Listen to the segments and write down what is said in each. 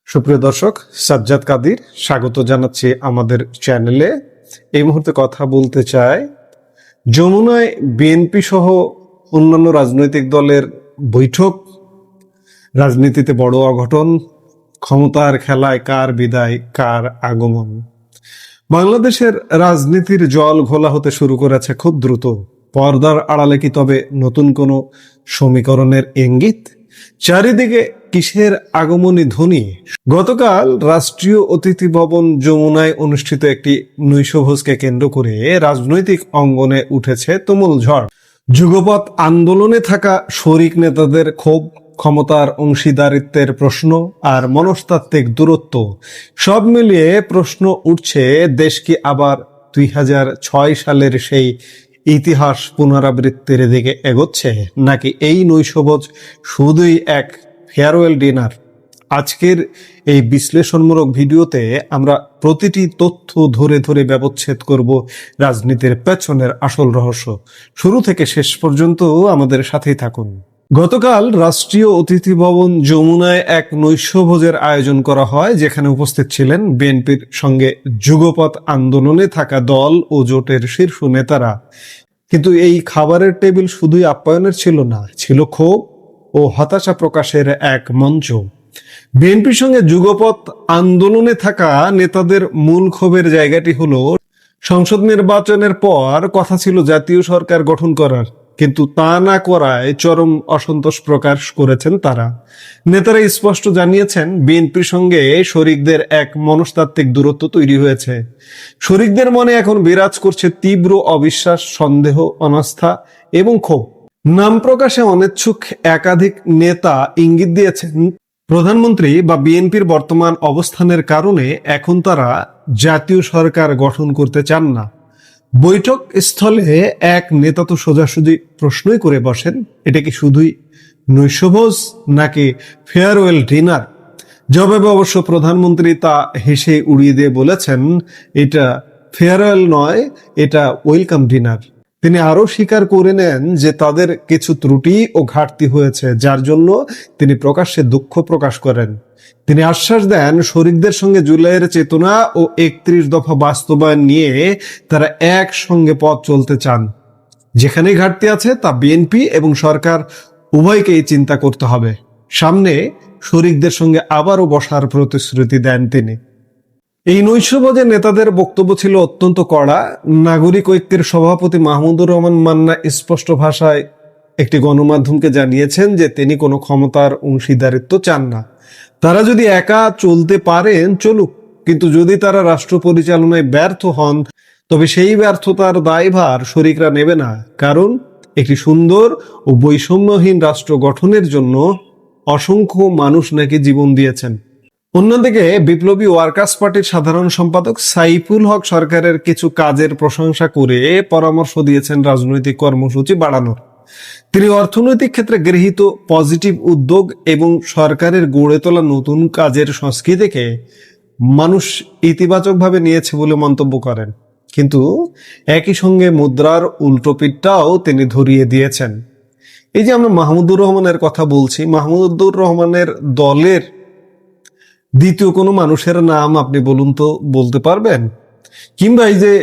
সুপ্রিয় দর্শক, সাজ্জাদ কাদির স্বাগত জানাচ্ছি আমাদের চ্যানেলে। এই মুহূর্তে কথা বলতে চাই যমুনায় বিএনপি সহ অন্যান্য রাজনৈতিক দলের বৈঠক, রাজনীতিতে বড় অঘটন, ক্ষমতার খেলায় কার বিদায় কার আগমন। বাংলাদেশের রাজনীতির জল ঘোলা হতে শুরু করেছে খুব দ্রুত। পর্দার আড়ালে কি তবে নতুন কোনো সমীকরণের ইঙ্গিত? চারিদিকে কিসের আগমনী ধ্বনি? গতকাল রাষ্ট্রীয় অতিথি ভবন যমুনায় অনুষ্ঠিত একটি নৈশভোজকে কেন্দ্র করে রাজনৈতিক অঙ্গনে উঠেছে তুমুল ঝড়। যুগপৎ আন্দোলনে থাকা শরিক নেতাদের ক্ষোভ, ক্ষমতার অংশীদারিত্বের প্রশ্ন আর মনস্তাত্ত্বিক দূরত্ব, সব মিলিয়ে প্রশ্ন উঠছে, দেশ কি আবার 2006 সালের সেই ইতিহাস পুনরাবৃত্তির দিকে এগোচ্ছে, নাকি এই নৈশভোজ শুধুই এক ফেয়ারওয়েল ডিনার? আজকের এই বিশ্লেষণমূলক ভিডিওতে আমরা প্রতিটি তথ্য ধরে ধরে ব্যবচ্ছেদ করব রাজনীতির পেছনের আসল রহস্য। শুরু থেকে শেষ পর্যন্ত আমাদের সাথেই থাকুন। গতকাল রাষ্ট্রীয় অতিথি ভবন যমুনায় এক নৈশভোজের আয়োজন করা হয়, যেখানে উপস্থিত ছিলেন বিএনপির সঙ্গে যুগপৎ আন্দোলনে থাকা দল ও জোটের শীর্ষ নেতারা। কিন্তু এই খাবারের টেবিল শুধুই আপ্যায়নের ছিল না, ছিল ক্ষোভ ও হতাশা প্রকাশের এক মঞ্চ। বিএনপির সঙ্গে যুগপৎ আন্দোলনে থাকা নেতাদের মূল ক্ষোভের জায়গাটি হলো, সংসদ নির্বাচনের পর কথা ছিল জাতীয় সরকার গঠন করার, কিন্তু তা না করায় চরম অসন্তোষ প্রকাশ করেছেন তারা। নেতারা স্পষ্ট জানিয়েছেন, বিএনপির সঙ্গে শরিকদের এক মনস্তাত্ত্বিক দূরত্ব তৈরি হয়েছে। শরিকদের মনে এখন বিরাজ করছে তীব্র অবিশ্বাস, সন্দেহ, অনাস্থা এবং ক্ষোভ। নাম প্রকাশে অনিচ্ছুক একাধিক নেতা ইঙ্গিত দিয়েছেন, প্রধানমন্ত্রী বা বিএনপির বর্তমান অবস্থানের কারণে এখন তারা জাতীয় সরকার গঠন করতে চান না। বৈঠক স্থলে এক নেতা তো সোজাসুজি প্রশ্নই করে বসেন, এটা কি শুধুই নৈশভোজ নাকি ফেয়ারওয়েল ডিনার? জবাবে অবশ্য প্রধানমন্ত্রী তা হেসে উড়িয়ে দিয়ে বলেছেন, এটা ফেয়ারওয়েল নয়, এটা ওয়েলকাম ডিনার। তিনি আরো স্বীকার করে নেন যে তাদের কিছু ত্রুটি ও ঘাটতি হয়েছে, যার জন্য তিনি প্রকাশ্যে দুঃখ প্রকাশ করেন। তিনি আশ্বাস দেন, শরিকদের সঙ্গে জুলাইয়ের চেতনা ও 31 দফা বাস্তবায়ন নিয়ে তারা একসঙ্গে পথ চলতে চান। যেখানেই ঘাটতি আছে তা বিএনপি এবং সরকার উভয়কেই চিন্তা করতে হবে। সামনে শরিকদের সঙ্গে আবারও বসার প্রতিশ্রুতি দেন তিনি। এই নৈশভোজে নেতাদের বক্তব্য ছিল অত্যন্ত কড়া। নাগরিক ঐক্যের সভাপতি মাহমুদুর রহমান মান্না স্পষ্ট ভাষায় একটি গণমাধ্যমকে জানিয়েছেন যে তিনি কোনো ক্ষমতার অংশীদারিত্ব চান না। তারা যদি একা চলতে পারেন চলুক, কিন্তু যদি তারা রাষ্ট্র পরিচালনায় ব্যর্থ হন তবে সেই ব্যর্থতার দায়ভার শরিকরা নেবে না, কারণ একটি সুন্দর ও বৈষম্যহীন রাষ্ট্র গঠনের জন্য অসংখ্য মানুষ নাকি জীবন দিয়েছেন। অন্যদিকে বিপ্লবী ওয়ার্কার্স পার্টির সাধারণ সম্পাদক সাইফুল হক সরকারের কিছু কাজের প্রশংসা করে পরামর্শ দিয়েছেন রাজনৈতিক কর্মসূচি বাড়ানোর। তিনি অর্থনৈতিক ক্ষেত্রে গৃহীত পজিটিভ উদ্যোগ এবং সরকারের গড়ে তোলা নতুন কাজের সংস্কৃতিকে মানুষ ইতিবাচকভাবে নিয়েছে বলে মন্তব্য করেন। কিন্তু একই সঙ্গে মুদ্রার উল্টো পিঠটাও তিনি ধরিয়ে দিয়েছেন। এই যে আমরা মাহমুদুর রহমানের কথা বলছি, মাহমুদুর রহমানের দলের দ্বিতীয় কোনো মানুষের নাম আপনি বলুন তো, বলতে পারবেন? কিংবা এই যে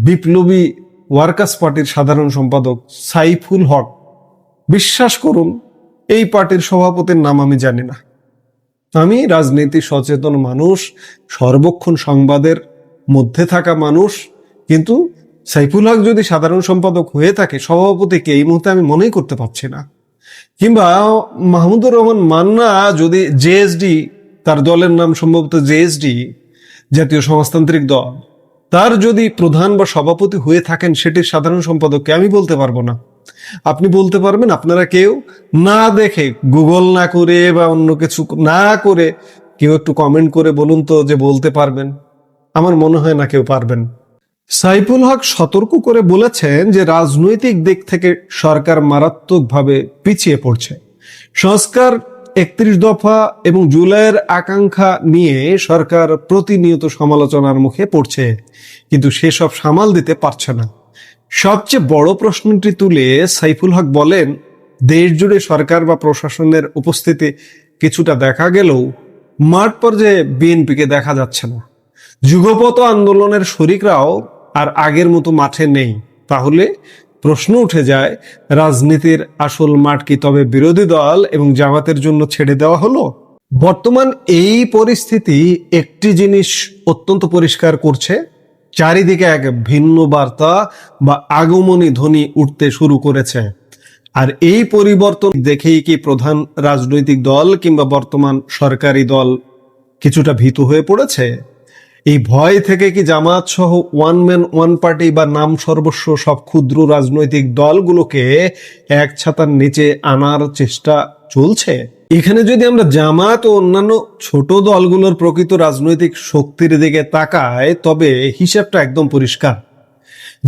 বিপ্লবী ওয়ার্কার্স পার্টির সাধারণ সম্পাদক সাইফুল হক, বিশ্বাস করুন এই পার্টির সভাপতির নাম আমি জানি না। আমি রাজনীতি সচেতন মানুষ, সর্বক্ষণ সংবাদের মধ্যে থাকা মানুষ, কিন্তু সাইফুল হক যদি সাধারণ সম্পাদক হয়ে থাকে, সভাপতিকে এই মুহূর্তে আমি মনেই করতে পারছি না। কিংবা মাহমুদুর রহমান মান্না যদি জেএসডি, তার দলের নাম সম্ভবত জেএসডি, জাতীয় সমাজতান্ত্রিক দল, তার যদি প্রধান বা সভাপতি হয়ে থাকেন, সেটির সাধারণ সম্পাদককে আমি বলতে পারবো না। আপনি বলতে পারবেন? আপনারা কেউ না দেখে, গুগল না করে বা অন্য কিছু না করে কেউ একটু কমেন্ট করে বলুন তো যে বলতে পারবেন। আমার মনে হয় না কেউ পারবেন। সাইফুল হক সতর্ক করে বলেছেন যে রাজনৈতিক দিক থেকে সরকার মারাত্মকভাবে পিছিয়ে পড়ছে। সংস্কার, 31 দফা এবং জুলাইয়ের আকাঙ্ক্ষা নিয়ে সরকার প্রতিনিয়ত সমালোচনার মুখে পড়ছে, কিন্তু সেসব সামাল দিতে পারছে না। সবচেয়ে বড় প্রশ্নটি তুলে সাইফুল হক বলেন, দেশ জুড়ে সরকার বা প্রশাসনের উপস্থিতি কিছুটা দেখা গেলেও মাঠ পর্যায়ে বিএনপিকে দেখা যাচ্ছে না। যুগপৎ আন্দোলনের শরিকরাও আর আগের মতো মাঠে নেই। তাহলে প্রশ্ন উঠে যায়, রাজনীতির আসল মাঠ কি তবে বিরোধী দল এবং জামাতের জন্য ছেড়ে দেওয়া হলো? বর্তমান এই পরিস্থিতি একটি জিনিস অত্যন্ত পরিষ্কার করছে, চারিদিকে এক ভিন্ন বার্তা বা আগমনী ধ্বনি উঠতে শুরু করেছে। আর এই পরিবর্তন দেখেই কি প্রধান রাজনৈতিক দল কিংবা বর্তমান সরকারি দল কিছুটা ভীতু হয়ে পড়েছে? এই ভয় থেকে কি জামাত সহ ওয়ান ম্যান ওয়ান পার্টি বা নাম সর্বস্ব সব ক্ষুদ্র রাজনৈতিক দলগুলোকে এক ছাতার নিচে আনার চেষ্টা চলছে? এখানে যদি আমরা জামাত ও অন্যান্য ছোট দলগুলোর প্রকৃত রাজনৈতিক শক্তির দিকে তাকাই, তবে হিসাবটা একদম পরিষ্কার।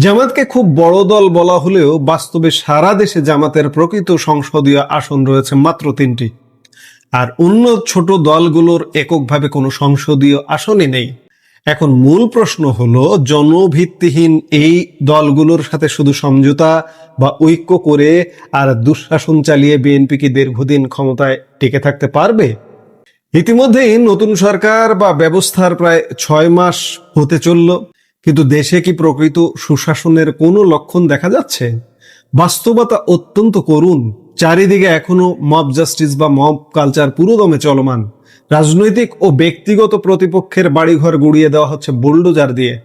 জামাতকে খুব বড় দল বলা হলেও বাস্তবে সারা দেশে জামাতের প্রকৃত সংসদীয় আসন রয়েছে মাত্র 3টি, আর অন্য ছোট দলগুলোর এককভাবে কোনো সংসদীয় আসনই নেই। এখন মূল প্রশ্ন হলো, জনভিত্তিহীন এই দলগুলোর সাথে শুধু সমঝোতা বা ঐক্য করে আর দুঃশাসন চালিয়ে বিএনপি কি দীর্ঘদিন ক্ষমতায় টিকে থাকতে পারবে? ইতিমধ্যেই নতুন সরকার বা ব্যবস্থার প্রায় 6 মাস হতে চলল, কিন্তু দেশে কি প্রকৃত সুশাসনের কোনো লক্ষণ দেখা যাচ্ছে? বাস্তবতা অত্যন্ত করুণ। চারিদিকে এখনো মব জাস্টিস বা মব কালচার পুরোদমে চলমান। রাজনৈতিক ও ব্যক্তিগত প্রতিপক্ষের বাড়িঘর গুড়িয়ে দেওয়া হচ্ছে বুলডোজার দিয়ে।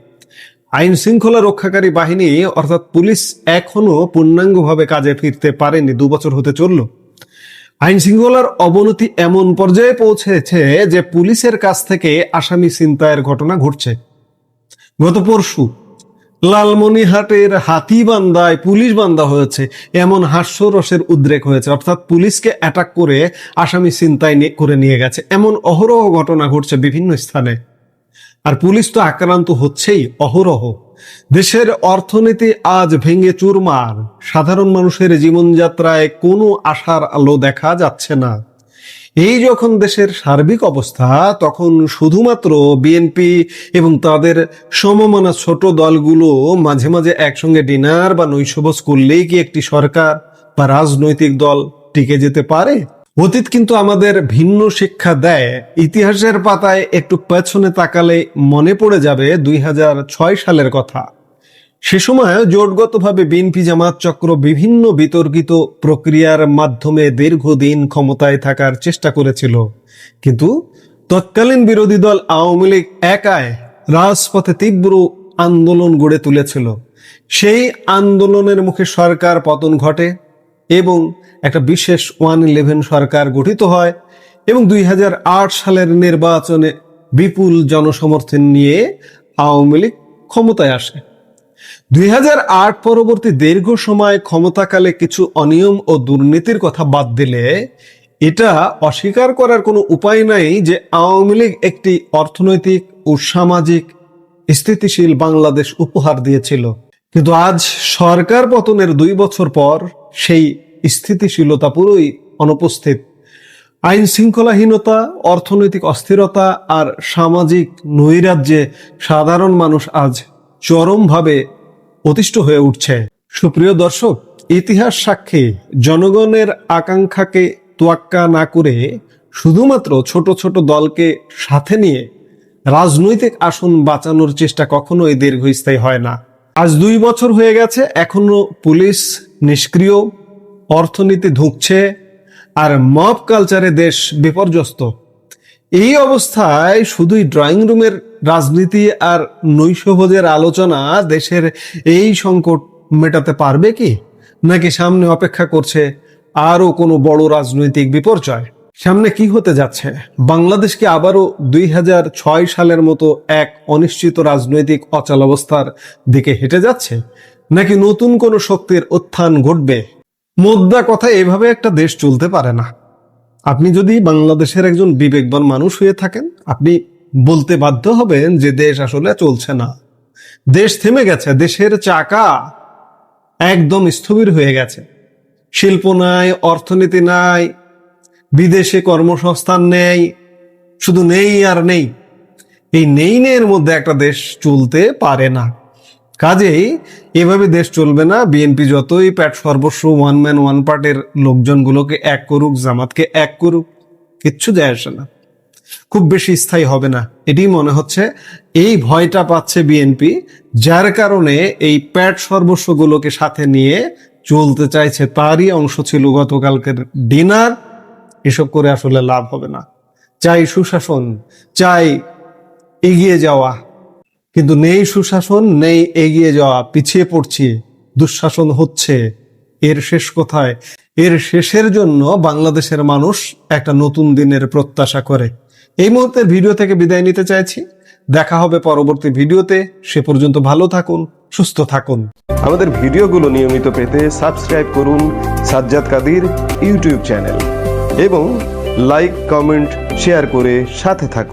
আইন শৃঙ্খলা রক্ষাকারী বাহিনী অর্থাৎ পুলিশ এখনো পূর্ণাঙ্গভাবে কাজে ফিরতে পারেনি, 2 বছর হতে চলল। আইন শৃঙ্খলার অবনতি এমন পর্যায়ে পৌঁছেছে যে পুলিশের কাছ থেকে আসামি ছিনতাইয়ের ঘটনা ঘটছে। গত পরশু লালমনিরহাটের হাতীবান্ধায় পুলিশ বান্ধা হয়েছে, এমন হাস্যরসের উদ্রেক হয়েছে। অর্থাৎ পুলিশকে অ্যাটাক করে আসামি ছিনতাই করে নিয়ে গেছে, এমন অহরহ ঘটনা ঘটছে বিভিন্ন স্থানে। আর পুলিশ তো আক্রান্ত হচ্ছেই অহরহ। দেশের অর্থনীতি আজ ভেঙে চুরমার। সাধারণ মানুষের জীবনযাত্রায় কোনো আশার আলো দেখা যাচ্ছে না। এই যখন দেশের সার্বিক অবস্থা, তখন শুধুমাত্র বিএনপি এবং তাদের সমমনা ছোট দলগুলো মাঝে মাঝে একসঙ্গে ডিনার বা নৈশভোজ করলেই কি একটি সরকার বা রাজনৈতিক দল টিকে যেতে পারে? অতীত কিন্তু আমাদের ভিন্ন শিক্ষা দেয়। ইতিহাসের পাতায় একটু পেছনে তাকালে মনে পড়ে যাবে 2006 সালের কথা। সে সময় জোটগতভাবে বিএনপি জামাত চক্র বিভিন্ন বিতর্কিত প্রক্রিয়ার মাধ্যমে দীর্ঘদিন ক্ষমতায় থাকার চেষ্টা করেছিল, কিন্তু তৎকালীন বিরোধী দল আওয়ামী লীগ একাই রাজপথে তীব্র আন্দোলন গড়ে তুলেছিল। সেই আন্দোলনের মুখে সরকার পতন ঘটে এবং একটা বিশেষ 111 সরকার গঠিত হয় এবং 2008 সালের নির্বাচনে বিপুল জনসমর্থন নিয়ে আওয়ামী লীগ ক্ষমতায় আসে। 2008 পরবর্তী দীর্ঘ সময় ক্ষমতাকালে কিছু অনিয়ম ও দুর্নীতির কথা বাদ দিলে এটা অস্বীকার করার কোনো উপায় নাই যে আওয়ামী লীগ একটি অর্থনৈতিক ও সামাজিক স্থিতিশীল বাংলাদেশ উপহার দিয়েছিল। কিন্তু আজ সরকার পতনের 2 বছর পর সেই স্থিতিশীলতা পুরোই অনুপস্থিত। আইন শৃঙ্খলাহীনতা, অর্থনৈতিক অস্থিরতা আর সামাজিক নৈরাজ্যে সাধারণ মানুষ আজ চরমভাবে অতিষ্ঠ হয়ে উঠছে। সুপ্রিয় দর্শক, ইতিহাস সাক্ষী জনগণের আকাঙ্ক্ষাকে তোয়াক্কা না করে শুধুমাত্র ছোট ছোট দলকে সাথে নিয়ে রাজনৈতিক আসন বাঁচানোর চেষ্টা কখনোই দীর্ঘস্থায়ী হয় না। আজ 2 বছর হয়ে গেছে, এখনো পুলিশ নিষ্ক্রিয়, অর্থনীতি ধুঁকছে আর মব কালচারে দেশ বিপর্যস্ত। এই অবস্থায় শুধুই ড্রয়িং রুমের রাজনীতি আর নৈশভোজের আলোচনা দেশের এই সংকট মেটাতে পারবে কি? নাকি সামনে অপেক্ষা করছে আরো কোনো বড় রাজনৈতিক বিপর্যয়? সামনে কি হতে যাচ্ছে? বাংলাদেশ কি আবারও 2006 সালের মতো এক অনিশ্চিত রাজনৈতিক অচলাবস্থার দিকে হেঁটে যাচ্ছে, নাকি নতুন কোনো শক্তির উত্থান ঘটবে? মোদ্দা কথা, এভাবে একটা দেশ চলতে পারে না। আপনি যদি বাংলাদেশের একজন বিবেকবান মানুষ হয়ে থাকেন, আপনি বলতে বাধ্য হবেন যে দেশ আসলে চলছে না, দেশ থেমে গেছে, দেশের চাকা একদম স্থবির হয়ে গেছে। শিল্প নাই, অর্থনীতি নাই, বিদেশে কর্মসংস্থান নেই, শুধু নেই আর নেই। এই নেই নেই মধ্যে একটা দেশ চলতে পারে না। কাজেই এভাবে দেশ চলবে না। বিএনপি যতই প্যাট সর্বস্ব ওয়ান ম্যান ওয়ান পার্টির লোকজনগুলোকে এক করুক, জামাতকে এক করুক, কিচ্ছু যায় আসে না। খুব বেশি স্থায়ী হবে না, এটি মনে হচ্ছে। এই ভয়টা পাচ্ছে বিএনপি, যার কারণে এই প্যাট সর্বস্বগুলোকে সাথে নিয়ে চলতে চাইছে। তারই অংশ ছিল গতকালকের ডিনার। এসব করে আসলে লাভ হবে না। চাই সুশাসন, চাই এগিয়ে যাওয়া, কিন্তু নেই সুশাসন, নেই এগিয়ে যাওয়া, পিছিয়ে পড়ছি, দুঃশাসন হচ্ছে। এর শেষ কোথায়? এর শেষের জন্য বাংলাদেশের মানুষ একটা নতুন দিনের প্রত্যাশা করে। এই মুহূর্তের ভিডিও থেকে বিদায় নিতে চাইছি। দেখা হবে পরবর্তী ভিডিওতে। সে পর্যন্ত ভালো থাকুন, সুস্থ থাকুন। আমাদের ভিডিওগুলো নিয়মিত পেতে সাবস্ক্রাইব করুন সাজ্জাদ কাদির ইউটিউব চ্যানেল এবং লাইক, কমেন্ট, শেয়ার করে সাথে থাকুন।